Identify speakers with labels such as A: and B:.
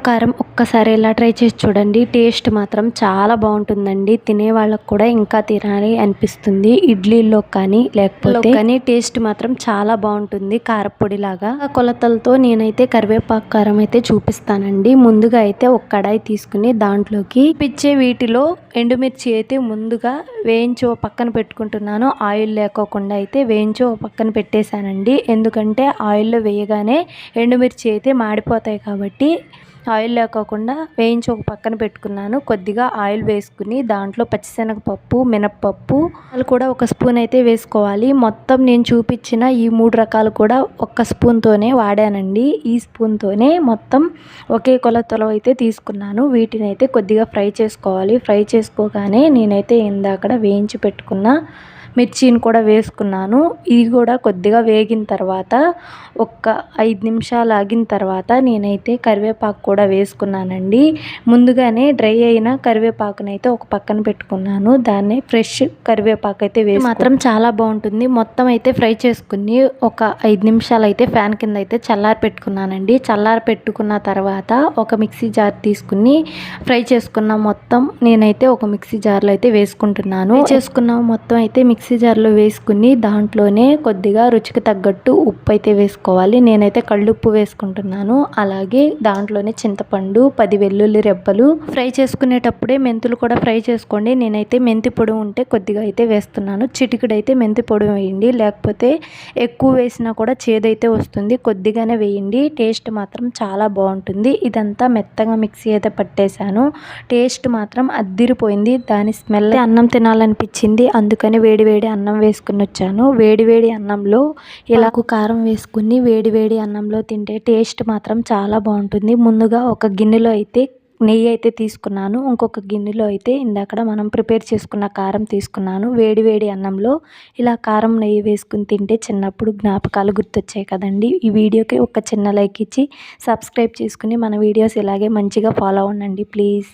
A: కారం ఒక్కసారి ఇలా ట్రై చేసి చూడండి. టేస్ట్ మాత్రం చాలా బాగుంటుందండి. తినే వాళ్ళకు కూడా ఇంకా తినాలి అనిపిస్తుంది. ఇడ్లీలో కానీ లేకపోతే కానీ టేస్ట్ మాత్రం చాలా బాగుంటుంది. కారపొడిలాగా కొలతలతో నేనైతే కరివేపాకు కారం అయితే చూపిస్తానండి. ముందుగా అయితే ఒక కడాయి తీసుకుని దాంట్లోకి పిచ్చే వీటిలో ఎండుమిర్చి అయితే ముందుగా వేయించి ఓ పక్కన పెట్టుకుంటున్నాను. ఆయిల్ లేకోకుండా అయితే వేయించి ఓ పక్కన పెట్టేశానండి. ఎందుకంటే ఆయిల్లో వేయగానే ఎండుమిర్చి అయితే మాడిపోతాయి కాబట్టి ఆయిల్ లేకోకుండా వేయించి ఒక పక్కన పెట్టుకున్నాను. కొద్దిగా ఆయిల్ వేసుకుని దాంట్లో పచ్చిశనగపప్పు, మినప్పప్పు అది కూడా ఒక స్పూన్ అయితే వేసుకోవాలి. మొత్తం నేను చూపించిన ఈ 3 రకాలు కూడా ఒక్క స్పూన్తోనే వాడానండి. ఈ స్పూన్తోనే మొత్తం ఒకే కొలతలో అయితే తీసుకున్నాను. వీటిని అయితే కొద్దిగా ఫ్రై చేసుకోవాలి. ఫ్రై చేసుకోగానే నేనైతే ఇందాకడ వేయించి పెట్టుకున్న మిర్చిని కూడా వేసుకున్నాను. ఇది కూడా కొద్దిగా వేగిన తర్వాత ఒక 5 నిమిషాలు ఆగిన తర్వాత నేనైతే కరివేపాకు కూడా వేసుకున్నానండి. ముందుగానే డ్రై అయిన కరివేపాకునైతే ఒక పక్కన పెట్టుకున్నాను. దాన్ని ఫ్రెష్ కరివేపాకు అయితే వేసి మాత్రం చాలా బాగుంటుంది. మొత్తం అయితే ఫ్రై చేసుకుని ఒక 5 నిమిషాలు అయితే ఫ్యాన్ కింద అయితే చల్లారి పెట్టుకున్నానండి. చల్లారి పెట్టుకున్న తర్వాత ఒక మిక్సీ జార్ తీసుకుని ఫ్రై చేసుకున్న మొత్తం నేనైతే ఒక మిక్సీ జార్లో అయితే వేసుకుంటున్నాను. చేసుకున్న మొత్తం అయితే మిక్సీ జార్లో వేసుకుని దాంట్లోనే కొద్దిగా రుచికి తగ్గట్టు ఉప్పు అయితే వేసుకోవాలి. నేనైతే కళ్ళుప్పు వేసుకుంటున్నాను. అలాగే దాంట్లోనే చింతపండు, 10 వెల్లుల్లి రెబ్బలు ఫ్రై చేసుకునేటప్పుడే మెంతులు కూడా ఫ్రై చేసుకోండి. నేనైతే మెంతి పొడి ఉంటే కొద్దిగా అయితే వేస్తున్నాను. చిటికెడైతే మెంతి పొడి వేయండి. లేకపోతే ఎక్కువ వేసినా కూడా చేదైతే వస్తుంది. కొద్దిగానే వేయండి. టేస్ట్ మాత్రం చాలా బాగుంటుంది. ఇదంతా మెత్తగా మిక్సీ అయితే పట్టేశాను. టేస్ట్ మాత్రం అద్దిరిపోయింది. దాని స్మెల్ అన్నం తినాలనిపించింది. అందుకని వేడి అన్నం వేసుకుని వచ్చాను. వేడి అన్నంలో ఇలా కారం వేసుకుని వేడి అన్నంలో తింటే టేస్ట్ మాత్రం చాలా బాగుంటుంది. ముందుగా ఒక గిన్నెలో అయితే నెయ్యి అయితే తీసుకున్నాను. ఇంకొక గిన్నెలో అయితే ఇందాక మనం ప్రిపేర్ చేసుకున్న కారం తీసుకున్నాను. వేడి అన్నంలో ఇలా కారం నెయ్యి వేసుకుని తింటే చిన్నప్పుడు జ్ఞాపకాలు గుర్తొచ్చాయి కదండి. ఈ వీడియోకి ఒక చిన్న లైక్ ఇచ్చి సబ్స్క్రైబ్ చేసుకుని మన వీడియోస్ ఇలాగే మంచిగా ఫాలో అవ్వండి ప్లీజ్.